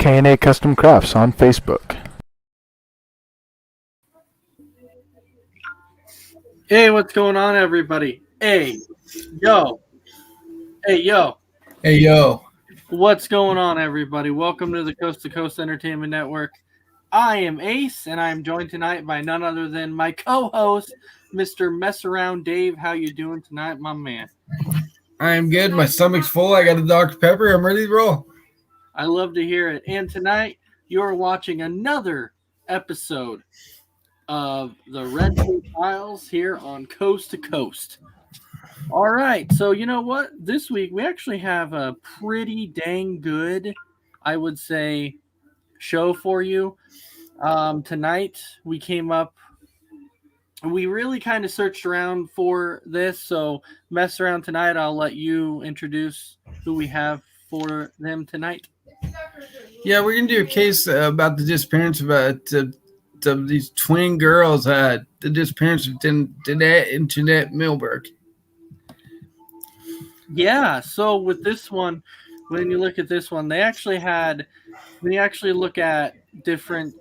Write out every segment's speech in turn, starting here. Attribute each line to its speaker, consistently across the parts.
Speaker 1: K&A Custom Crafts on Facebook.
Speaker 2: Hey, what's going on, everybody? Hey, yo. Hey, yo.
Speaker 3: Hey, yo.
Speaker 2: What's going on, everybody? Welcome to the Coast to Coast Entertainment Network. I am Ace, and I'm joined tonight by none other than my co-host, Mr. Mess Around Dave. How you doing tonight, my man?
Speaker 3: I'm good. My stomach's full. I got a Dr. Pepper. I'm ready to roll.
Speaker 2: I love to hear it. And tonight, you're watching another episode of the Red Tape Files here on Coast to Coast. All right, so you know what? This week we actually have a pretty dang good, I would say, show for you. Tonight we came up, we really kind of searched around for this, so Mess Around tonight, I'll let you introduce who we have for them tonight.
Speaker 3: Yeah, we're going to do a case about the disappearance of these twin girls, the disappearance of Danette and Jeanette Milberg.
Speaker 2: Yeah, so with this one, when you look at this one, they actually had, when you actually look at different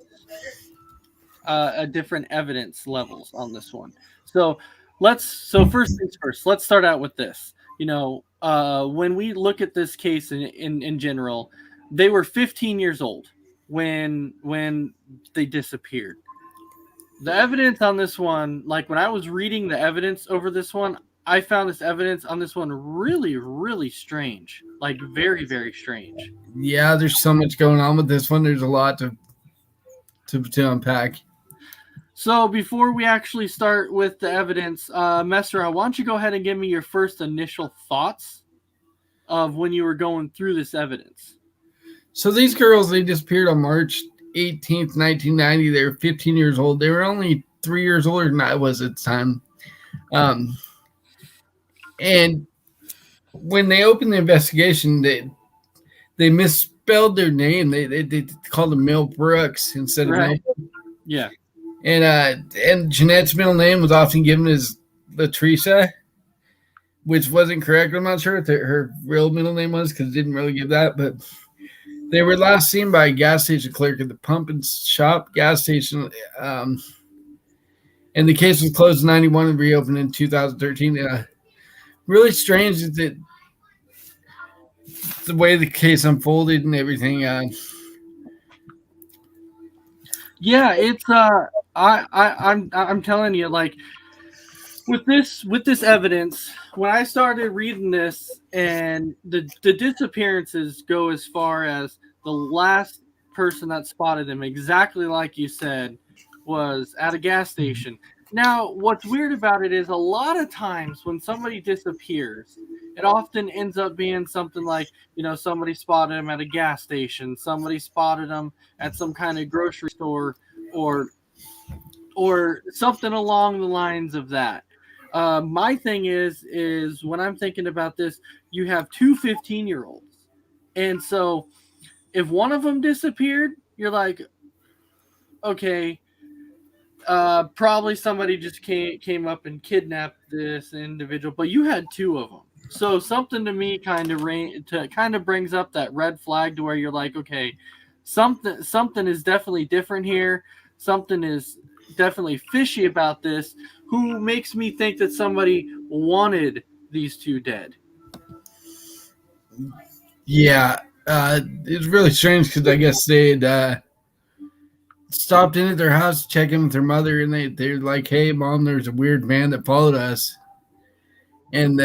Speaker 2: evidence levels on this one. So first things first, let's start out with this. You know, when we look at this case in general, they were 15 years old when they disappeared. The evidence on this one, like when I was reading the evidence over this one, I found this evidence on this one really, really strange. Like very, very strange.
Speaker 3: Yeah, there's so much going on with this one. There's a lot to unpack.
Speaker 2: So before we actually start with the evidence, Messer, why don't you go ahead and give me your first initial thoughts of when you were going through this evidence?
Speaker 3: So these girls, they disappeared on March 18th, 1990. They were 15 years old. They were only 3 years older than I was at the time. And when they opened the investigation, they misspelled their name. They called them Mel Brooks instead of Mel.
Speaker 2: Yeah.
Speaker 3: And Jeanette's middle name was often given as Latricia, which wasn't correct. I'm not sure what her real middle name was because it didn't really give that. But they were last seen by a gas station clerk at the Pump and Shop gas station. And the case was closed in 91 and reopened in 2013. Really strange that the way the case unfolded and everything.
Speaker 2: Yeah, it's I'm telling you, like with this evidence, when I started reading this, and the disappearances go as far as the last person that spotted him, exactly like you said, was at a gas station. Now, what's weird about it is a lot of times when somebody disappears, it often ends up being something like, you know, somebody spotted him at a gas station, somebody spotted him at some kind of grocery store, or something along the lines of that. My thing is when I'm thinking about this, you have two 15-year-olds. And so if one of them disappeared, you're like, okay, probably somebody just came up and kidnapped this individual, but you had two of them. So something to me kind of brings up that red flag to where you're like, okay, something is definitely different here. Something is definitely fishy about this. Who makes me think that somebody wanted these two dead?
Speaker 3: Yeah, it's really strange because I guess they'd stopped in at their house to check in with their mother, and they're like, "Hey, Mom, there's a weird man that followed us," and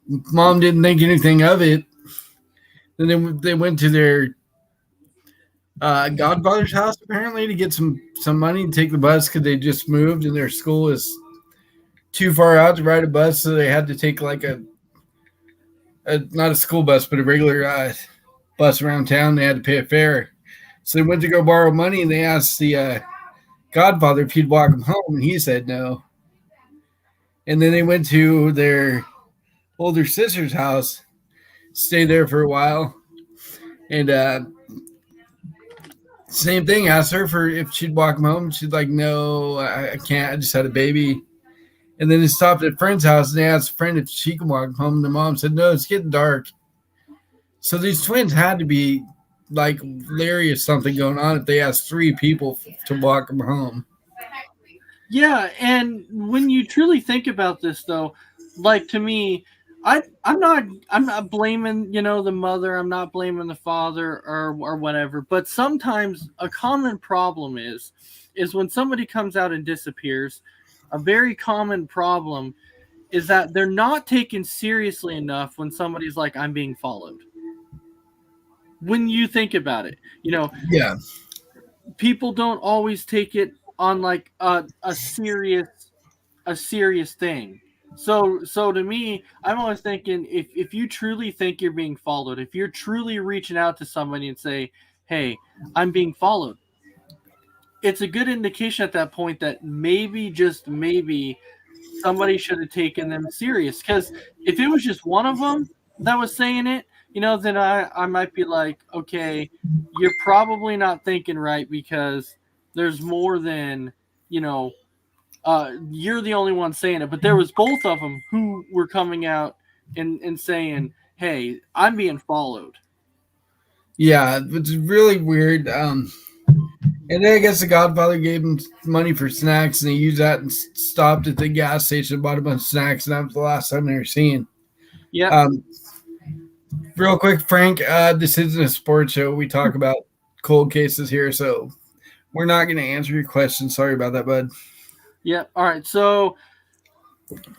Speaker 3: Mom didn't think anything of it. Then they went to their godfather's house apparently to get some money to take the bus because they just moved and their school is too far out to ride a bus, so they had to take like a not a school bus but a regular bus around town. They had to pay a fare, so they went to go borrow money, and they asked the godfather if he'd walk them home, and he said no. And then they went to their older sister's house, stayed there for a while, and same thing, asked her for if she'd walk him home. She's like, no, I can't. I just had a baby. And then they stopped at a friend's house, and they asked a friend if she could walk him home. And the mom said, no, it's getting dark. So these twins had to be like Larry is something going on if they ask 3 people to walk them home.
Speaker 2: Yeah, and when you truly think about this, though, like to me, I'm not blaming the mother. I'm not blaming the father or whatever. But sometimes a common problem is when somebody comes out and disappears. A very common problem is that they're not taken seriously enough when somebody's like, "I'm being followed." When you think about it,
Speaker 3: Yeah.
Speaker 2: people don't always take it on like a serious thing. So to me, I'm always thinking if you truly think you're being followed, if you're truly reaching out to somebody and say, "Hey, I'm being followed," it's a good indication at that point that maybe, just maybe, somebody should have taken them serious. Because if it was just one of them that was saying it, then I might be like, okay, you're probably not thinking right, because there's more than, you're the only one saying it. But there was both of them who were coming out and saying, "Hey, I'm being followed."
Speaker 3: Yeah, it's really weird. And then I guess the Godfather gave him money for snacks, and he used that and stopped at the gas station, bought a bunch of snacks, and that was the last time they were seen.
Speaker 2: Yeah.
Speaker 3: Real quick, Frank, this isn't a sports show. We talk about cold cases here, so we're not going to answer your question. Sorry about that, bud.
Speaker 2: Yeah. All right. So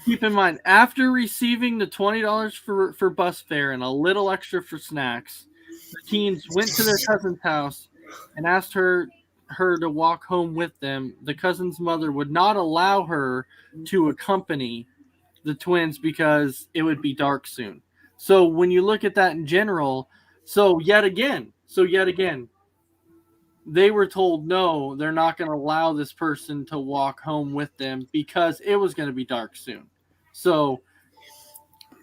Speaker 2: keep in mind, after receiving the $20 for bus fare and a little extra for snacks, the teens went to their cousin's house and asked her to walk home with them. The cousin's mother would not allow her to accompany the twins because it would be dark soon. So when you look at that in general, so yet again, they were told no, they're not going to allow this person to walk home with them because it was going to be dark soon. So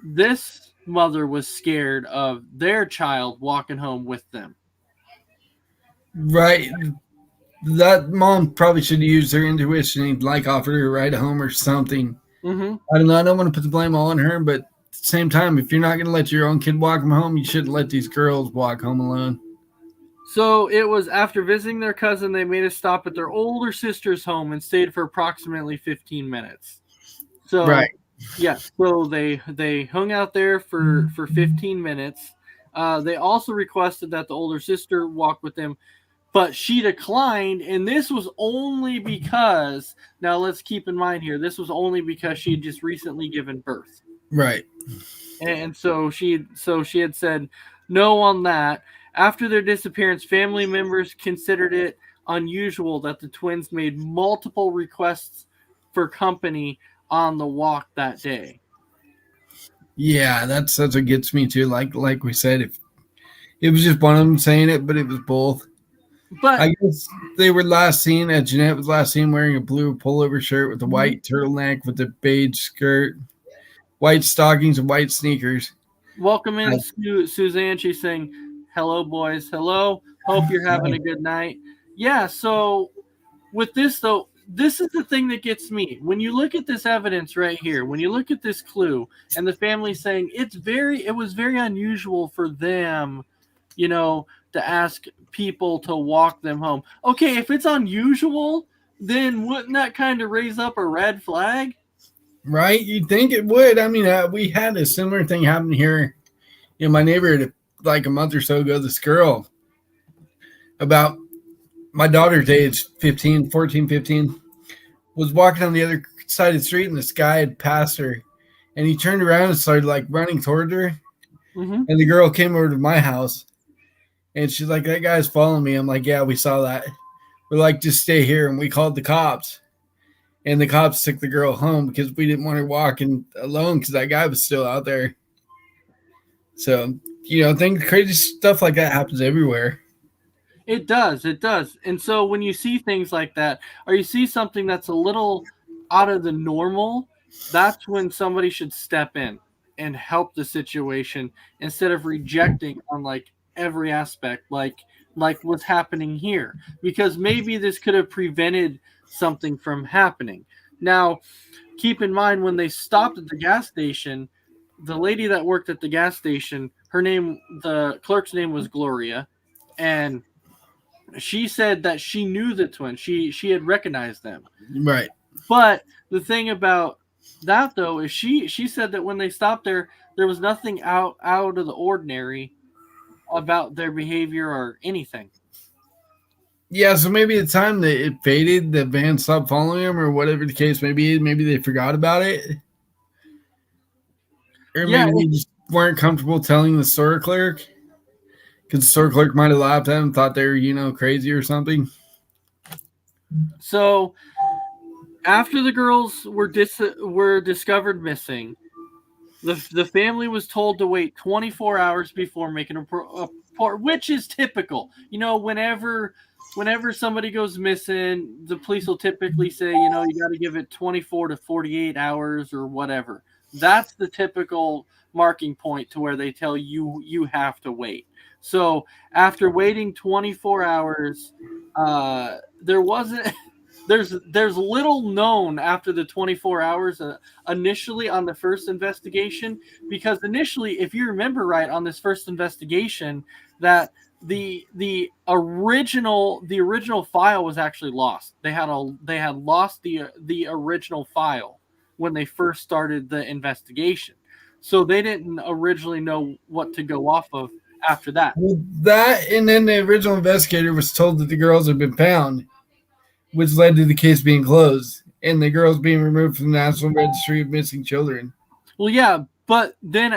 Speaker 2: this mother was scared of their child walking home with them.
Speaker 3: Right. That mom probably should have used her intuition and like offered her a ride home or something.
Speaker 2: Mm-hmm.
Speaker 3: I don't know. I don't want to put the blame all on her, but at the same time, if you're not going to let your own kid walk them home, you shouldn't let these girls walk home alone.
Speaker 2: So it was after visiting their cousin, they made a stop at their older sister's home and stayed for approximately 15 minutes. So,
Speaker 3: right.
Speaker 2: Yeah, so they hung out there for 15 minutes. They also requested that the older sister walk with them, but she declined, and this was only because, now let's keep in mind here, this was only because she had just recently given birth.
Speaker 3: Right.
Speaker 2: And so she had said no on that. After their disappearance, family members considered it unusual that the twins made multiple requests for company on the walk that day.
Speaker 3: Yeah, that's what gets me too. Like we said, if it was just one of them saying it, but it was both.
Speaker 2: But
Speaker 3: I guess they were last seen. Jeanette was last seen wearing a blue pullover shirt with a white turtleneck with a beige skirt, white stockings, and white sneakers.
Speaker 2: Welcome in, Suzanne. She's saying, "Hello, boys. Hello. Hope you're having a good night." Yeah. So with this though, this is the thing that gets me. When you look at this evidence right here, when you look at this clue, and the family saying it was very unusual for them, to ask people to walk them home. Okay, if it's unusual, then wouldn't that kind of raise up a red flag?
Speaker 3: Right? You'd think it would. I mean, we had a similar thing happen here in my neighborhood like a month or so ago. This girl, about my daughter's age, 15, was walking on the other side of the street, and this guy had passed her, and he turned around and started like running towards her.
Speaker 2: Mm-hmm.
Speaker 3: And the girl came over to my house, and she's like, "That guy's following me." I'm like, "Yeah, we saw that." We're like, "Just stay here." And we called the cops, and the cops took the girl home because we didn't want her walking alone because that guy was still out there. So, crazy stuff like that happens everywhere.
Speaker 2: It does. And so when you see things like that, or you see something that's a little out of the normal, that's when somebody should step in and help the situation instead of rejecting on like every aspect, like what's happening here, because maybe this could have prevented something from happening. Now, keep in mind, when they stopped at the gas station, the lady that worked at the gas station, the clerk's name was Gloria. and she said that she knew the twins. She had recognized them.
Speaker 3: Right.
Speaker 2: But the thing about that though is she said that when they stopped there was nothing out of the ordinary about their behavior or anything.
Speaker 3: Yeah, so maybe the time that it faded, the van stopped following him, or whatever the case may be. Maybe they forgot about it, or
Speaker 2: Yeah,
Speaker 3: maybe they just weren't comfortable telling the store clerk because the store clerk might have laughed at him, thought they were, crazy or something.
Speaker 2: So after the girls were discovered missing, the family was told to wait 24 hours before making a report, which is typical. Whenever somebody goes missing, the police will typically say, you got to give it 24 to 48 hours or whatever. That's the typical marking point to where they tell you have to wait. So after waiting 24 hours, there's little known after the 24 hours initially on the first investigation, because initially, if you remember right, on this first investigation, that the original file was actually lost. They had lost the original file when they first started the investigation, so they didn't originally know what to go off of after that.
Speaker 3: Well, that, and then the original investigator was told that the girls had been found, which led to the case being closed and the girls being removed from the National Registry of Missing Children.
Speaker 2: Well, yeah, but they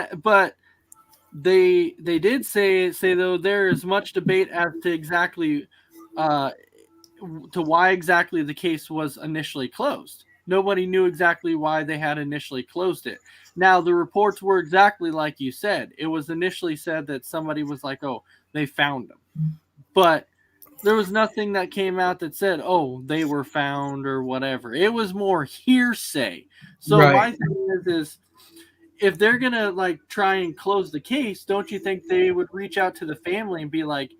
Speaker 2: did say though there is much debate as to exactly to why exactly the case was initially closed. Nobody knew exactly why they had initially closed it. Now, the reports were exactly like you said. It was initially said that somebody was like, oh, they found them. But there was nothing that came out that said, oh, they were found or whatever. It was more hearsay. So
Speaker 3: Right.
Speaker 2: my thing is if they're going to try and close the case, don't you think they would reach out to the family and be like,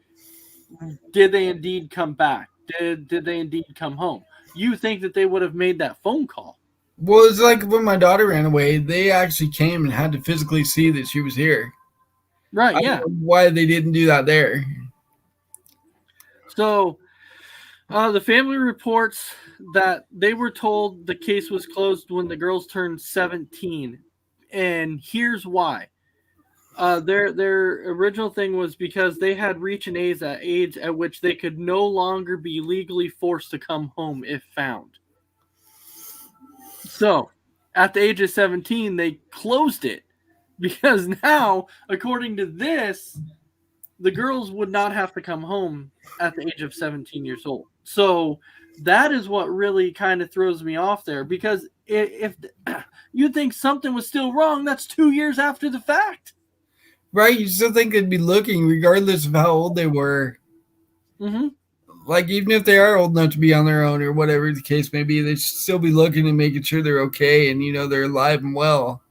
Speaker 2: did they indeed come back? Did they indeed come home? You think that they would have made that phone call?
Speaker 3: Well, it's like when my daughter ran away, they actually came and had to physically see that she was here.
Speaker 2: Right,
Speaker 3: I
Speaker 2: yeah.
Speaker 3: don't know why they didn't do that there.
Speaker 2: So the family reports that they were told the case was closed when the girls turned 17. And here's why. Their original thing was because they had reached an age at which they could no longer be legally forced to come home if found. So, at the age of 17, they closed it because now, according to this, the girls would not have to come home at the age of 17 years old. So, that is what really kind of throws me off there, because if you think something was still wrong, that's 2 years after the fact.
Speaker 3: Right? You still think they'd be looking regardless of how old they were.
Speaker 2: Mm-hmm.
Speaker 3: Like, even if they are old enough to be on their own or whatever the case may be, they should still be looking and making sure they're okay and, they're alive and well.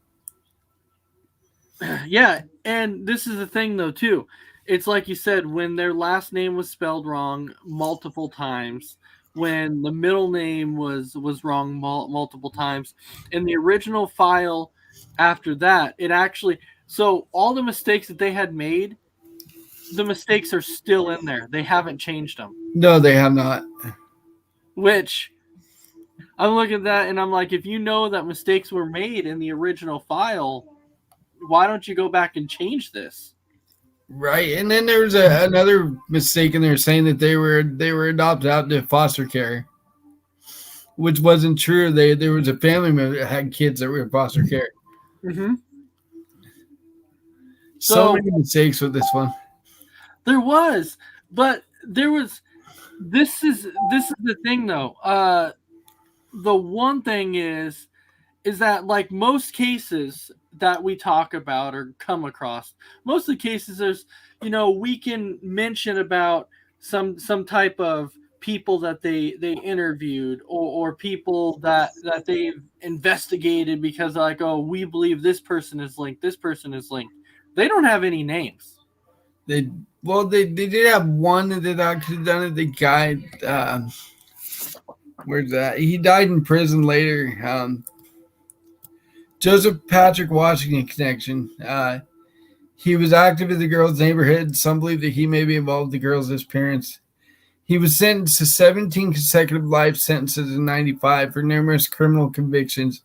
Speaker 2: Yeah, and this is the thing, though, too. It's like you said, when their last name was spelled wrong multiple times, when the middle name was wrong multiple times, in the original file after that, it actually... So all the mistakes that they had made, the mistakes are still in there. They haven't changed them.
Speaker 3: No, they have not.
Speaker 2: Which, I'm looking at that and I'm like, if you know that mistakes were made in the original file, why don't you go back and change this?
Speaker 3: Right, and then there was another mistake in there saying that they were adopted out to foster care, which wasn't true. There was a family member that had kids that were in foster care.
Speaker 2: Mm-hmm.
Speaker 3: So many mistakes with this one.
Speaker 2: There was, but there was. This is the thing, though. The one thing is that, like most cases that we talk about or come across, most of the cases there's, we can mention about some type of people that they interviewed or people that they've investigated because like, oh, we believe this person is linked. They don't have any names.
Speaker 3: They did have one that actually done it. The guy, where's that? He died in prison later. Joseph Patrick Washington connection. He was active in the girl's neighborhood. Some believe that he may be involved in the girl's disappearance. He was sentenced to 17 consecutive life sentences in 95 for numerous criminal convictions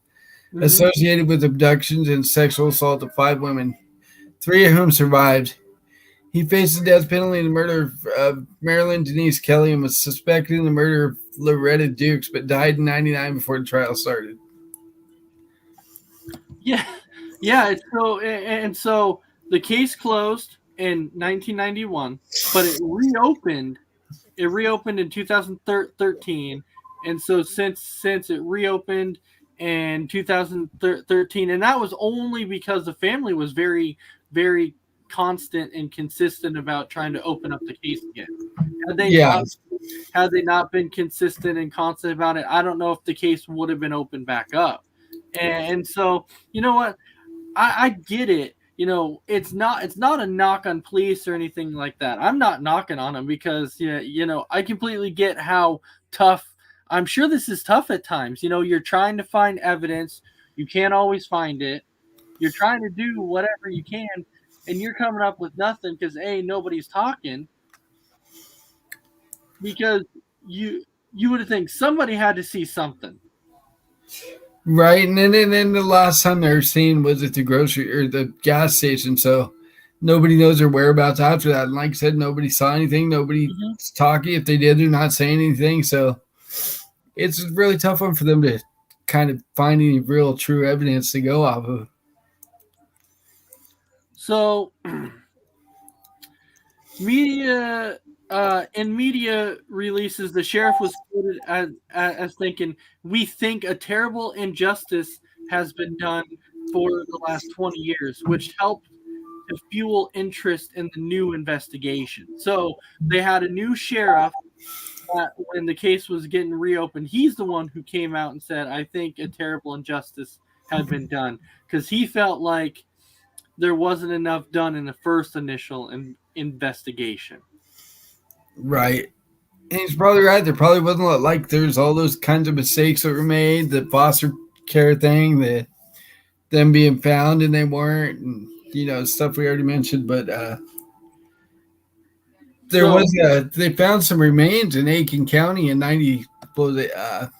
Speaker 3: associated with abductions and sexual assault of 5 women, 3 of whom survived. He faced the death penalty in the murder of Marilyn Denise Kelly and was suspected in the murder of Loretta Dukes, but died in 99 before the trial started.
Speaker 2: Yeah, yeah. So the case closed in 1991, but it reopened. It reopened in 2013, and so since it reopened in 2013, and that was only because the family was very, very constant and consistent about trying to open up the case again. Had they not been consistent and constant about it, I don't know if the case would have been opened back up. And so, you know what? I get it. You know, it's not a knock on police or anything like that. I'm not knocking on them because, you know, I completely get how tough. I'm sure this is tough at times. You know, you're trying to find evidence. You can't always find it. You're trying to do whatever you can, and you're coming up with nothing because, A, nobody's talking. Because you would think somebody had to see something.
Speaker 3: Right, and then the last time they were seen was at the grocery or the gas station, so nobody knows their whereabouts after that. And like I said, nobody saw anything, nobody's talking. If they did, they're not saying anything. So it's a really tough one for them to kind of find any real true evidence to go off of.
Speaker 2: So media releases, the sheriff was quoted as thinking, "We think a terrible injustice has been done for the last 20 years, which helped to fuel interest in the new investigation." So they had a new sheriff when the case was getting reopened. He's the one who came out and said, "I think a terrible injustice had been done," because he felt like there wasn't enough done in the first initial investigation.
Speaker 3: Right. And he's probably right. There probably wasn't like there's all those kinds of mistakes that were made, the foster care thing, the them being found and they weren't, and you know, stuff we already mentioned. But they found some remains in Aiken County in 90. What was it? Let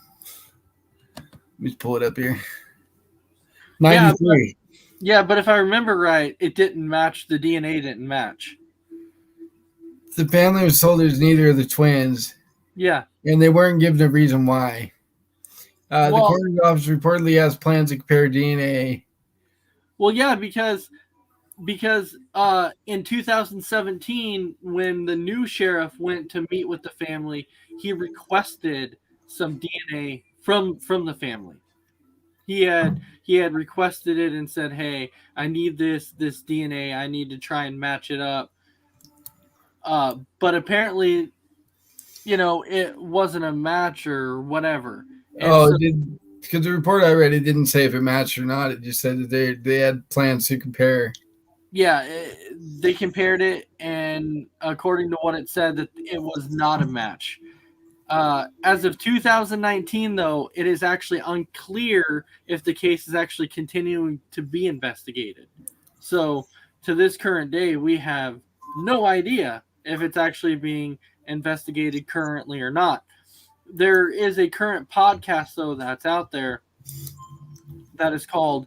Speaker 3: me pull it up here. 93.
Speaker 2: Yeah, but if I remember right, it didn't match. The DNA didn't match.
Speaker 3: The family was told it was neither of the twins.
Speaker 2: Yeah.
Speaker 3: And they weren't given a reason why. The coroner's office reportedly has plans to compare DNA.
Speaker 2: Well, yeah, because in 2017, when the new sheriff went to meet with the family, he requested some DNA from the family. He had requested it and said, "Hey, I need this DNA. I need to try and match it up." But apparently, you know, it wasn't a match or whatever. And
Speaker 3: because the report I read, it didn't say if it matched or not. It just said that they had plans to compare.
Speaker 2: Yeah, they compared it, and according to what it said, that it was not a match. As of 2019, though, it is actually unclear if the case is actually continuing to be investigated. So, to this current day, we have no idea if it's actually being investigated currently or not. There is a current podcast, though, that's out there that is called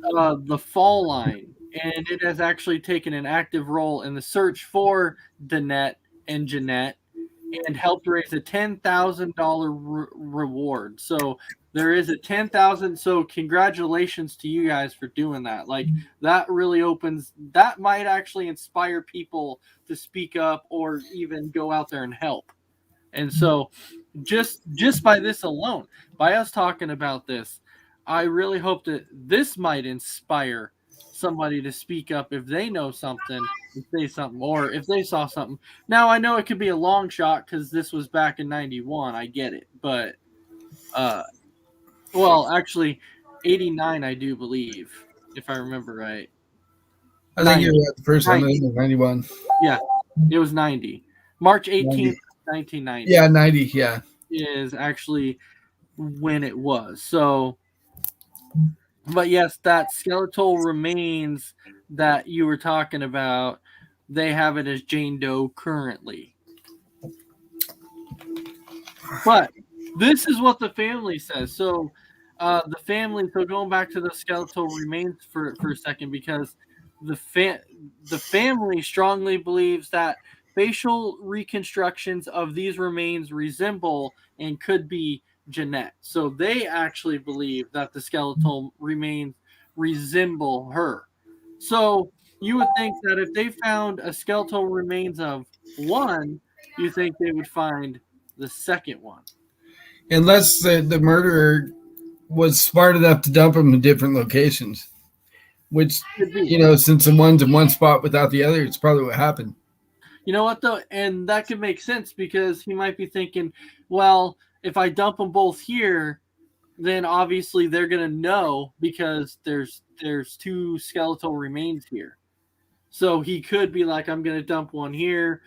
Speaker 2: The Fall Line, and it has actually taken an active role in the search for Danette and Jeanette and helped raise a $10,000 reward. So there is a $10,000. So congratulations to you guys for doing that. Like, that really that might actually inspire people to speak up or even go out there and help. And so just by this alone, by us talking about this, I really hope that this might inspire somebody to speak up if they know something, to say something, or if they saw something. Now, I know it could be a long shot because this was back in 91. I get it. But, well, actually, 89, I do believe, if I remember right.
Speaker 3: I think you're right. The first time it was 91.
Speaker 2: Yeah, it was 90. March 18th, 1990.
Speaker 3: Yeah, 90, yeah.
Speaker 2: Is actually when it was. So, but yes, that skeletal remains that you were talking about, they have it as Jane Doe currently. But this is what the family says. So the family, so going back to the skeletal remains for a second, because the family strongly believes that facial reconstructions of these remains resemble and could be Jeanette. So they actually believe that the skeletal remains resemble her. So you would think that if they found a skeletal remains of one, you think they would find the second one.
Speaker 3: Unless the murderer was smart enough to dump them in different locations. Which, since the one's in one spot without the other, it's probably what happened.
Speaker 2: You know what, though? And that could make sense, because he might be thinking, well, if I dump them both here, then obviously they're going to know, because there's two skeletal remains here. So he could be like, I'm going to dump one here,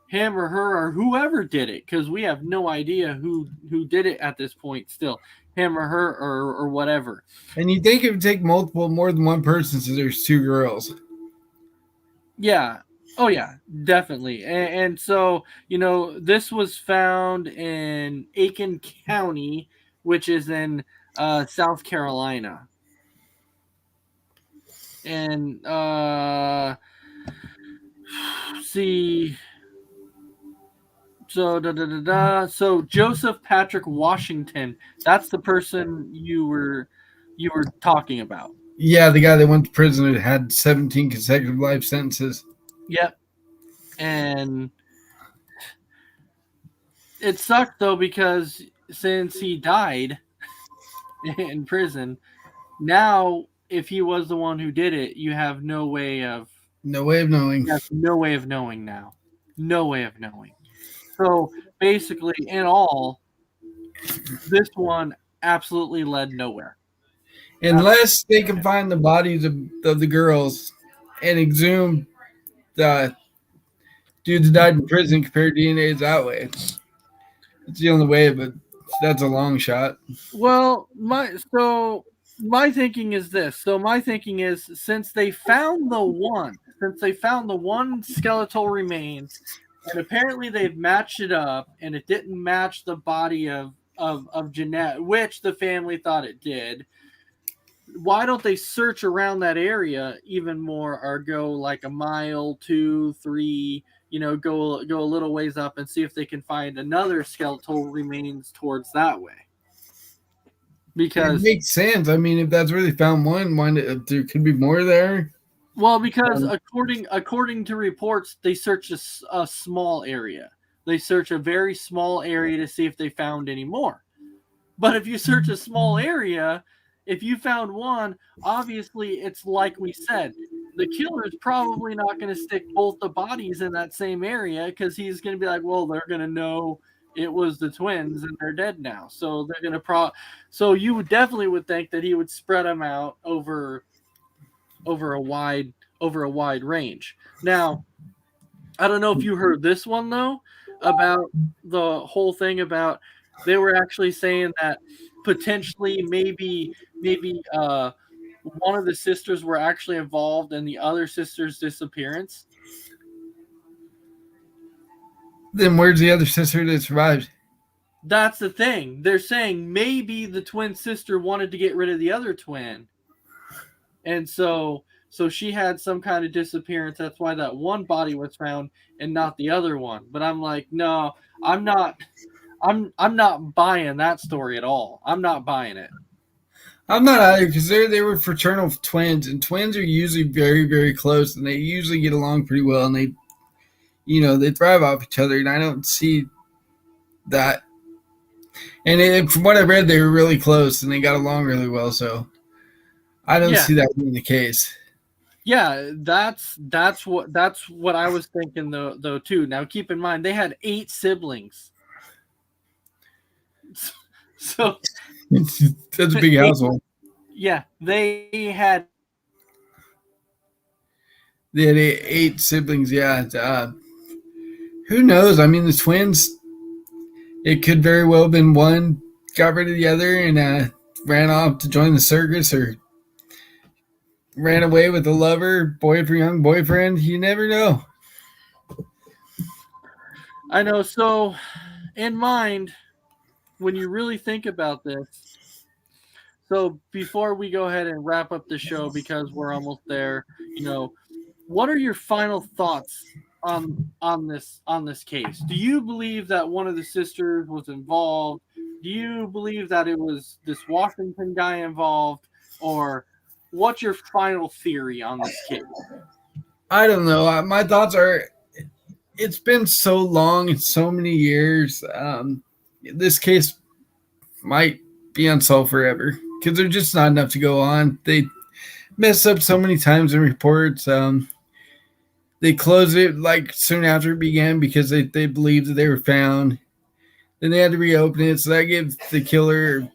Speaker 2: him or her or whoever did it, because we have no idea who did it at this point still, him or her or whatever.
Speaker 3: And you think it would take more than one person, so there's two girls.
Speaker 2: Yeah. Oh, yeah, definitely. And so, this was found in Aiken County, which is in South Carolina. And see, so so Joseph Patrick Washington, that's the person you were talking about.
Speaker 3: Yeah, the guy that went to prison and had 17 consecutive life sentences.
Speaker 2: Yep. And it sucked, though, because since he died in prison, now if he was the one who did it, you have no way of knowing. You have no way of knowing now. No way of knowing. So basically, in all, this one absolutely led nowhere.
Speaker 3: Unless they can find the bodies of the girls and exhume the dudes that died in prison, compare DNAs that way. It's the only way, but that's a long shot.
Speaker 2: Well, my thinking is this. So my thinking is, since they found the one skeletal remains, and apparently they've matched it up, and it didn't match the body of Jeanette, which the family thought it did. Why don't they search around that area even more, or go like a mile, 2, 3, go a little ways up and see if they can find another skeletal remains towards that way? Because
Speaker 3: it makes sense. I mean, if that's where they found one, there could be more there.
Speaker 2: Well, because according to reports, they searched a small area. They search a very small area to see if they found any more. But if you search a small area, if you found one, obviously it's like we said, the killer is probably not going to stick both the bodies in that same area, because he's going to be like, well, they're going to know it was the twins and they're dead now. So they're going to so you would definitely think that he would spread them out over a wide range. Now, I don't know if you heard this one, though, about the whole thing about, they were actually saying that potentially maybe one of the sisters were actually involved in the other sister's disappearance.
Speaker 3: Then where's the other sister that survived?
Speaker 2: That's the thing. They're saying maybe the twin sister wanted to get rid of the other twin. And so she had some kind of disappearance. That's why that one body was found and not the other one. But I'm like, no, I'm not buying that story at all. I'm not buying it.
Speaker 3: I'm not either, because they were fraternal twins, and twins are usually very, very close, and they usually get along pretty well, and they thrive off each other, and I don't see that. And from what I read, they were really close, and they got along really well, so I don't see that being the case.
Speaker 2: Yeah, that's what I was thinking though too. Now keep in mind, they had 8 siblings. So
Speaker 3: that's a big household.
Speaker 2: Yeah, they had
Speaker 3: 8 siblings. Yeah, who knows? I mean, the twins. It could very well have been one got rid of the other and ran off to join the circus, or ran away with a lover, boyfriend, young boyfriend. You never know.
Speaker 2: I know. So, in mind, when you really think about this, so before we go ahead and wrap up the show because we're almost there, what are your final thoughts on this case? Do you believe that one of the sisters was involved? Do you believe that it was this Washington guy involved, or what's your final theory on this case?
Speaker 3: I don't know. My thoughts are it's been so long and so many years. This case might be unsolved forever because there's just not enough to go on. They messed up so many times in reports. They closed it like soon after it began because they believed that they were found. Then they had to reopen it, so that gives the killer,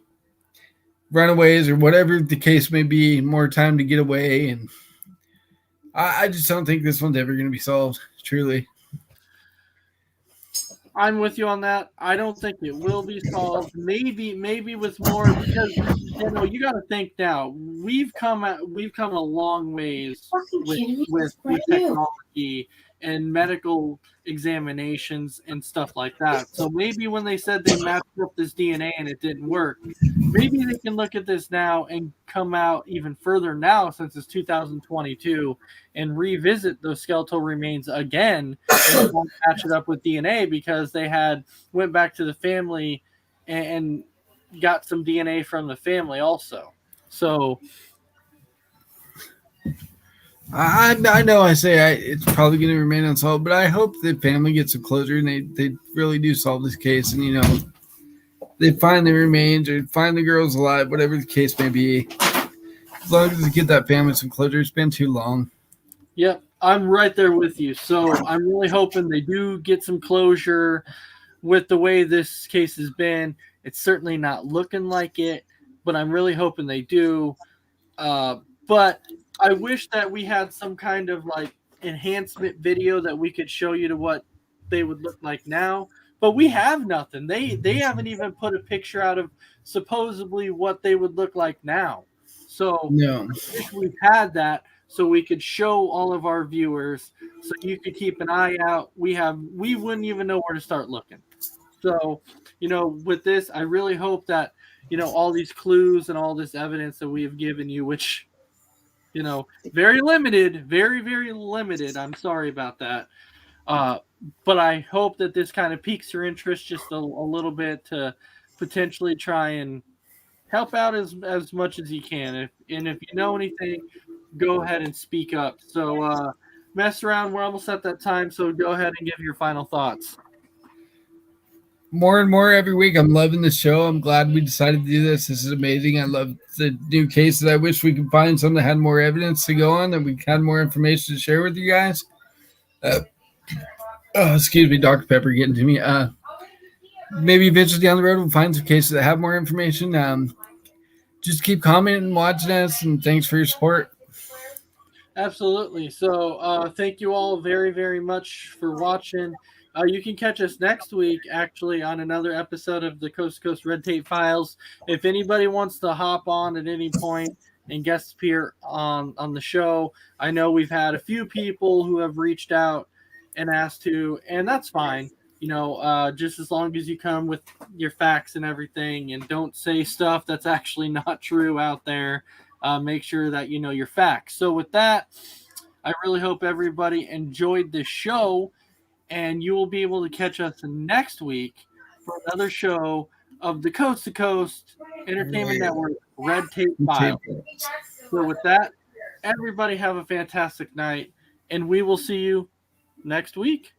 Speaker 3: runaways or whatever the case may be, more time to get away. And I just don't think this one's ever going to be solved, truly.
Speaker 2: I'm with you on that. I don't think it will be solved. Maybe with more, because you got to think now. We've come a long ways with technology and medical examinations and stuff like that. So maybe when they said they matched up this DNA and it didn't work, maybe they can look at this now and come out even further now, since it's 2022, and revisit those skeletal remains again and match it up with DNA, because they went back to the family and got some DNA from the family also. So
Speaker 3: I know it's probably going to remain unsolved, but I hope the family gets some closure and they really do solve this case, and they find the remains or find the girls alive, whatever the case may be. As long as they get that family some closure, it's been too long.
Speaker 2: Yep, I'm right there with you. So I'm really hoping they do get some closure with the way this case has been. It's certainly not looking like it, but I'm really hoping they do. But I wish that we had some kind of like enhancement video that we could show you to what they would look like now. But we have nothing. They haven't even put a picture out of supposedly what they would look like now. So
Speaker 3: No.
Speaker 2: if we had that, so we could show all of our viewers, so you could keep an eye out. We wouldn't even know where to start looking. So, with this, I really hope that, all these clues and all this evidence that we have given you, which, very limited, very, very limited. I'm sorry about that. But I hope that this kind of piques your interest just a little bit to potentially try and help out as much as you can. If you know anything, go ahead and speak up. So, mess around. We're almost at that time. So go ahead and give your final thoughts.
Speaker 3: More and more every week. I'm loving the show. I'm glad we decided to do this. This is amazing. I love the new cases. I wish we could find some that had more evidence to go on, that we had more information to share with you guys. Excuse me, Dr. Pepper getting to me. Maybe eventually down the road we'll find some cases that have more information. Just keep commenting and watching us, and thanks for your support.
Speaker 2: Absolutely. So thank you all very, very much for watching. You can catch us next week, actually, on another episode of the Coast to Coast Red Tape Files. If anybody wants to hop on at any point and guest appear on the show, I know we've had a few people who have reached out and asked to, and that's fine. Just as long as you come with your facts and everything and don't say stuff that's actually not true out there. Make sure that you know your facts. So with that, I really hope everybody enjoyed this show, and you will be able to catch us next week for another show of the Coast to Coast Entertainment Network Red Tape Files. So with that, everybody have a fantastic night, and we will see you next week.